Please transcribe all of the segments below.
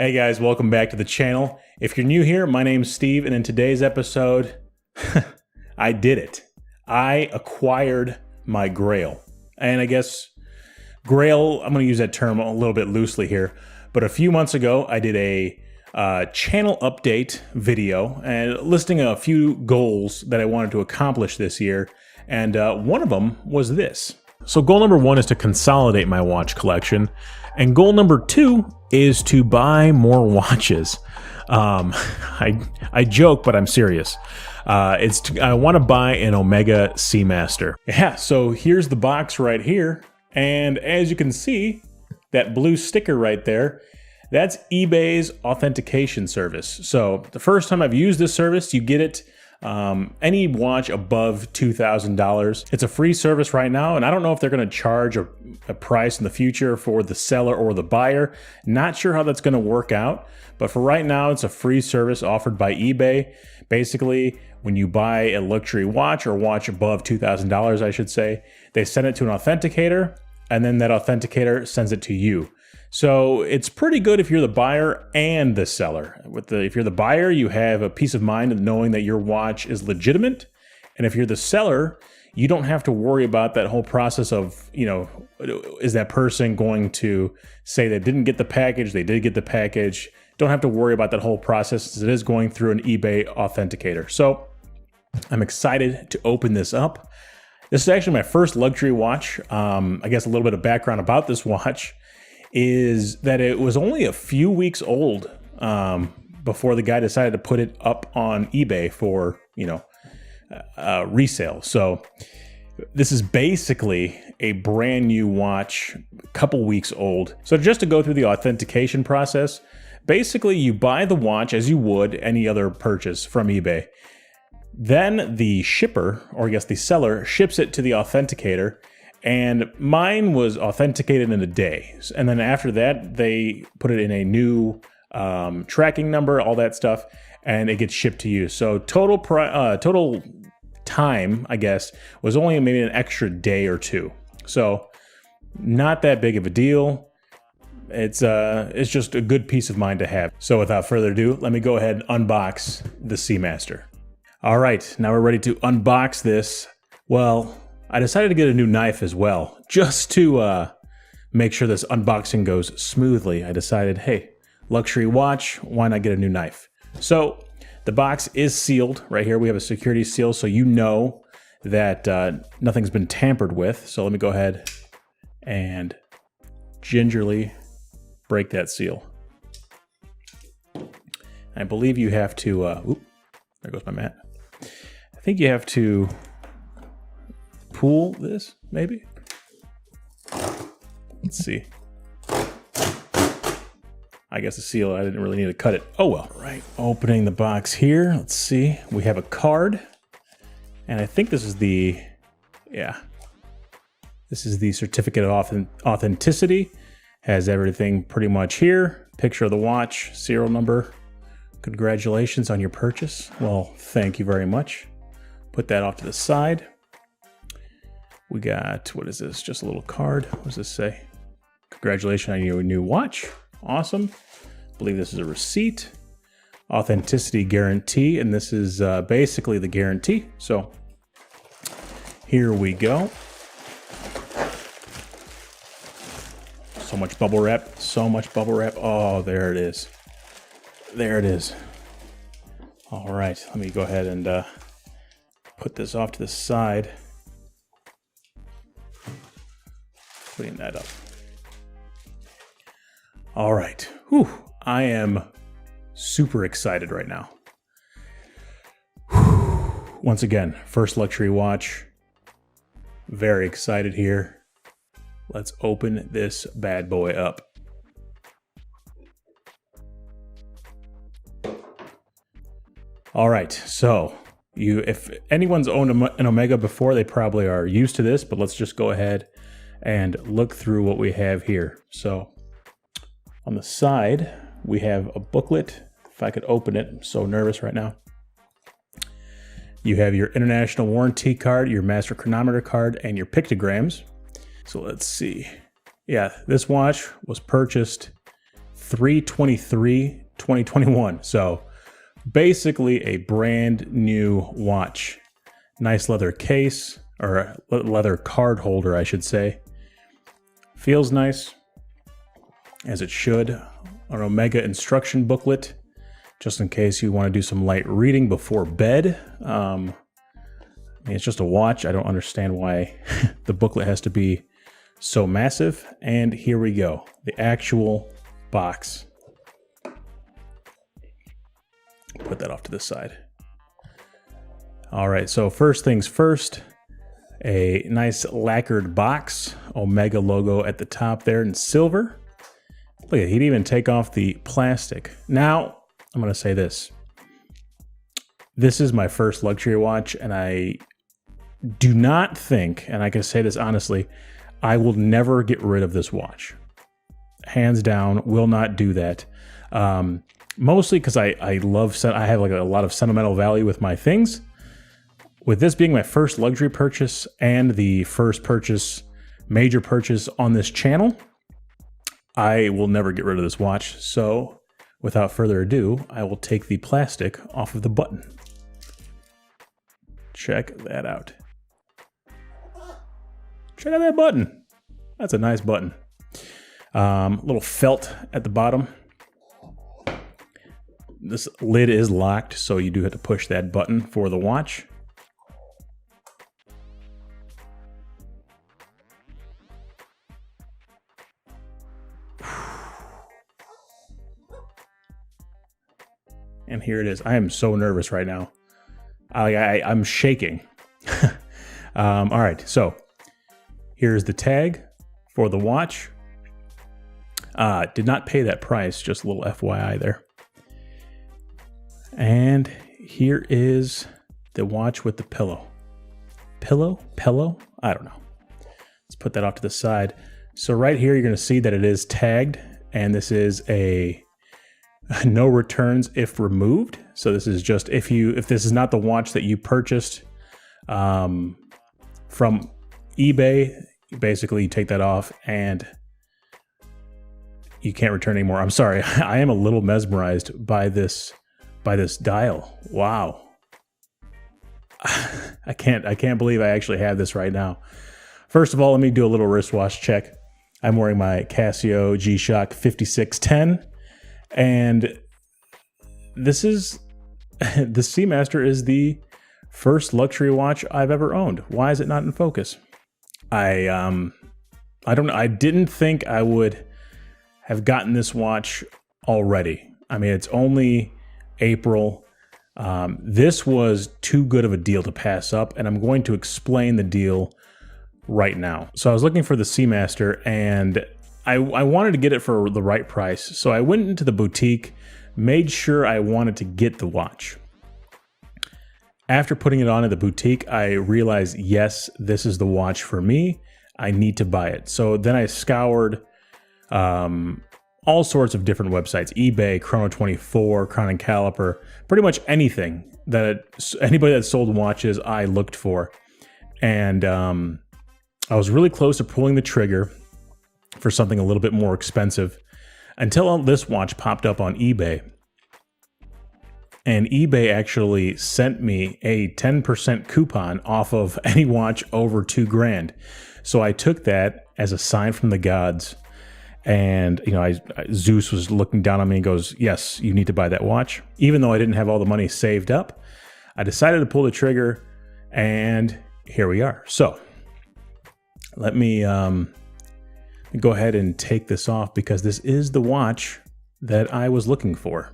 Hey guys, welcome back to the channel. If you're new here, my name's Steve, and in today's episode, I did it. I acquired my GRAIL. And I guess GRAIL, I'm going to use that term a little bit loosely here, but a few months ago, I did a channel update video and listing a few goals that I wanted to accomplish this year, and one of them was this. So goal number one is to consolidate my watch collection, and goal number two is to buy more watches. I joke, but I'm serious. I want to buy an Omega Seamaster. Yeah, so here's the box right here, and as you can see, that blue sticker right there, that's eBay's authentication service. So the first time I've used this service, you get it any watch above $2,000. It's a free service right now, and I don't know if they're going to charge a price in the future for the seller or the buyer. Not sure how that's going to work out, but for right now, it's a free service offered by eBay. Basically, when you buy a luxury watch or watch above $2,000, I should say, they send it to an authenticator, and then that authenticator sends it to you. So it's pretty good if you're the buyer and the seller. If you're the buyer, you have a peace of mind of knowing that your watch is legitimate. And if you're the seller, you don't have to worry about that whole process of, is that person going to say they didn't get the package, they did get the package. Don't have to worry about that whole process as it is going through an eBay authenticator. So I'm excited to open this up. This is actually my first luxury watch. I guess a little bit of background about this watch is that it was only a few weeks old before the guy decided to put it up on eBay for, resale. So this is basically a brand new watch, a couple weeks old. So just to go through the authentication process, basically you buy the watch as you would any other purchase from eBay. Then the shipper, or I guess the seller, ships it to the authenticator. And mine was authenticated in a day. And then after that, they put it in a new tracking number, all that stuff, and it gets shipped to you. So total time, I guess, was only maybe an extra day or two. So not that big of a deal. It's just a good peace of mind to have. So without further ado, let me go ahead and unbox the Seamaster. All right, now we're ready to unbox this. Well, I decided to get a new knife as well, just to make sure this unboxing goes smoothly. I decided, hey, luxury watch, why not get a new knife? So the box is sealed. Right here we have a security seal, so you know that nothing's been tampered with. So let me go ahead and gingerly break that seal. I believe you have to, oop, there goes my mat. I think you have to pull this, maybe? Let's see. I guess the seal, I didn't really need to cut it. Oh well. Right, opening the box here. Let's see. We have a card. And I think this is the, this is the certificate of authenticity. Has everything pretty much here. Picture of the watch, serial number. Congratulations on your purchase. Well, thank you very much. Put that off to the side. We got, what is this? Just a little card. What does this say? Congratulations on your new watch. Awesome. I believe this is a receipt. Authenticity guarantee, and this is basically the guarantee. So here we go. So much bubble wrap. So much bubble wrap. Oh, there it is. There it is. All right. Let me go ahead and put this off to the side. Clean that up. All right. Whew. I am super excited right now. Whew. Once again, first luxury watch. Very excited here. Let's open this bad boy up. All right. So if anyone's owned an Omega before, they probably are used to this, but let's just go ahead and look through what we have here. So on the side, we have a booklet. If I could open it, I'm so nervous right now. You have your international warranty card, your master chronometer card, and your pictograms. So let's see. Yeah, this watch was purchased 3/23/2021. So basically a brand new watch. Nice leather case, or leather card holder, I should say. Feels nice, as it should. An Omega instruction booklet, just in case you want to do some light reading before bed. I mean, it's just a watch. I don't understand why the booklet has to be so massive. And here we go, the actual box. Put that off to the side. All right, so first things first, a nice lacquered box, Omega logo at the top there in silver. Look at it, he'd even take off the plastic. Now, I'm gonna say this. This is my first luxury watch, and I do not think, and I can say this honestly, I will never get rid of this watch. Hands down, will not do that. Mostly because I have like a lot of sentimental value with my things. With this being my first luxury purchase and the first major purchase on this channel, I will never get rid of this watch. So without further ado, I will take the plastic off of the button. Check that out. Check out that button. That's a nice button. Little felt at the bottom. This lid is locked, so you do have to push that button for the watch. And here it is. I am so nervous right now. I'm shaking. All right, so here's the tag for the watch. Did not pay that price, just a little FYI there. And here is the watch with the pillow. Pillow? I don't know. Let's put that off to the side. So right here, you're going to see that it is tagged, and this is a no returns if removed. So this is just if this is not the watch that you purchased from eBay, basically you take that off and you can't return anymore. I'm sorry, I am a little mesmerized by this dial. Wow. I can't believe I actually have this right now. First of all, let me do a little wristwatch check. I'm wearing my Casio G-Shock 5610, and this is the Seamaster is the first luxury watch I've ever owned. Why is it not in focus? I don't know. I didn't think I would have gotten this watch already. I mean, it's only April. This was too good of a deal to pass up, and I'm going to explain the deal right now. So I was looking for the Seamaster, and I wanted to get it for the right price. So I went into the boutique, made sure I wanted to get the watch. After putting it on at the boutique, I realized, yes, this is the watch for me. I need to buy it. So then I scoured all sorts of different websites, eBay, Chrono24, Crown and Caliper, pretty much anything that anybody that sold watches I looked for. And I was really close to pulling the trigger for something a little bit more expensive until this watch popped up on eBay. And eBay actually sent me a 10% coupon off of any watch over $2,000. So I took that as a sign from the gods. And, you know, Zeus was looking down on me and goes, yes, you need to buy that watch. Even though I didn't have all the money saved up, I decided to pull the trigger, and here we are. So let me go ahead and take this off, because this is the watch that I was looking for.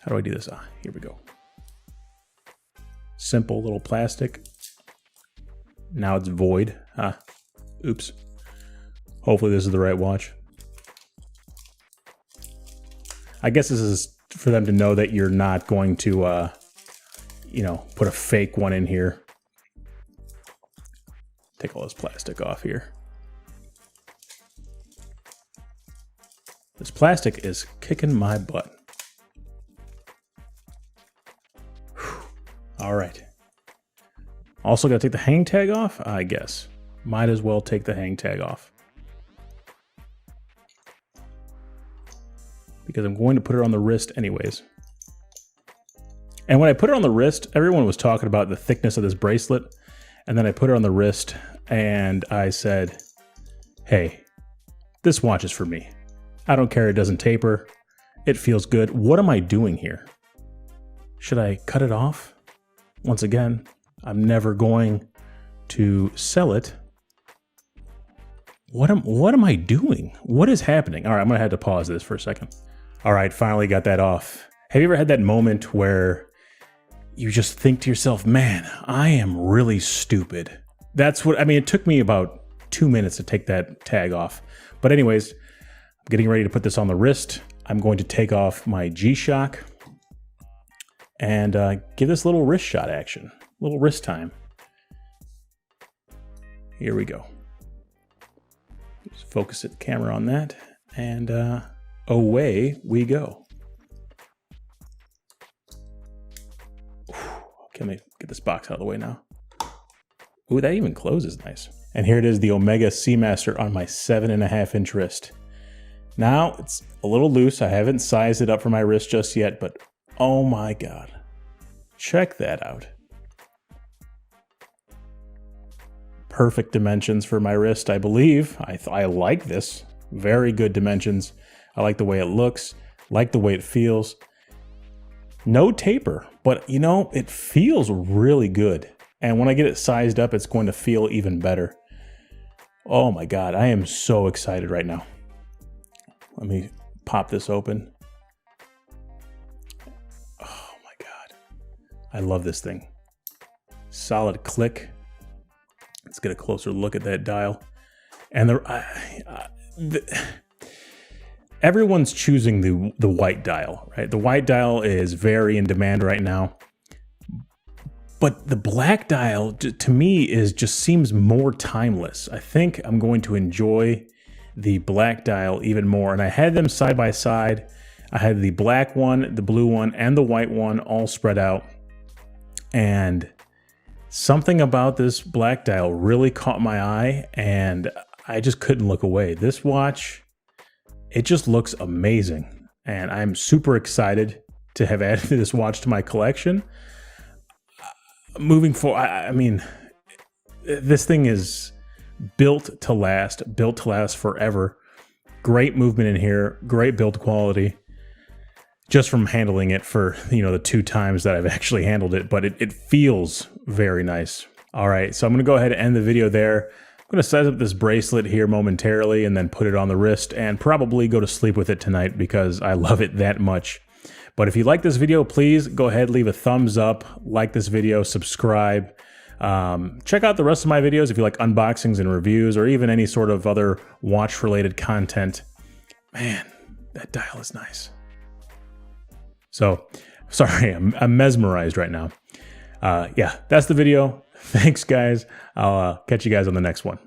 How do I do this? Here we go. Simple little plastic. Now it's void. Oops. Hopefully this is the right watch. I guess this is for them to know that you're not going to, you know, put a fake one in here. Take all this plastic off here. This plastic is kicking my butt. All right. Also got to take the hang tag off, I guess. Might as well take the hang tag off. because I'm going to put it on the wrist anyways. And when I put it on the wrist, everyone was talking about the thickness of this bracelet. And then I put it on the wrist and I said, hey, this watch is for me. I don't care, it doesn't taper. It feels good. What am I doing here? Should I cut it off? Once again, I'm never going to sell it. What am I doing? What is happening? All right, I'm gonna have to pause this for a second. All right, finally got that off. Have you ever had that moment where you just think to yourself, man, I am really stupid? That's what, I mean, it took me about 2 minutes to take that tag off. But anyways, I'm getting ready to put this on the wrist. I'm going to take off my G-Shock and give this little wrist shot action, little wrist time. Here we go. Just focus the camera on that, and away we go. Can we get this box out of the way now? Ooh, that even closes nice. And here it is, the Omega Seamaster on my 7.5-inch wrist. Now, it's a little loose. I haven't sized it up for my wrist just yet, but oh my God. Check that out. Perfect dimensions for my wrist, I believe. I like this. Very good dimensions. I like the way it looks, like the way it feels. No taper, but you know, it feels really good. And when I get it sized up, it's going to feel even better. Oh my God, I am so excited right now. Let me pop this open. Oh my God. I love this thing. Solid click. Let's get a closer look at that dial. And everyone's choosing the white dial, right? The white dial is very in demand right now. But the black dial, to me, just seems more timeless. I think I'm going to enjoy the black dial even more. And I had them side by side. I had the black one, the blue one, and the white one all spread out. And something about this black dial really caught my eye, and I just couldn't look away. This watch, it just looks amazing. And I'm super excited to have added this watch to my collection. Moving forward, I mean, this thing is built to last forever. Great movement in here, great build quality. Just from handling it for, the 2 times that I've actually handled it, but it feels very nice. All right, so I'm gonna go ahead and end the video there. I'm gonna size up this bracelet here momentarily and then put it on the wrist and probably go to sleep with it tonight because I love it that much. But if you like this video, please go ahead, leave a thumbs up, like this video, subscribe. Check out the rest of my videos if you like unboxings and reviews or even any sort of other watch-related content. Man, that dial is nice. So, sorry, I'm mesmerized right now. Yeah, that's the video. Thanks, guys. I'll catch you guys on the next one.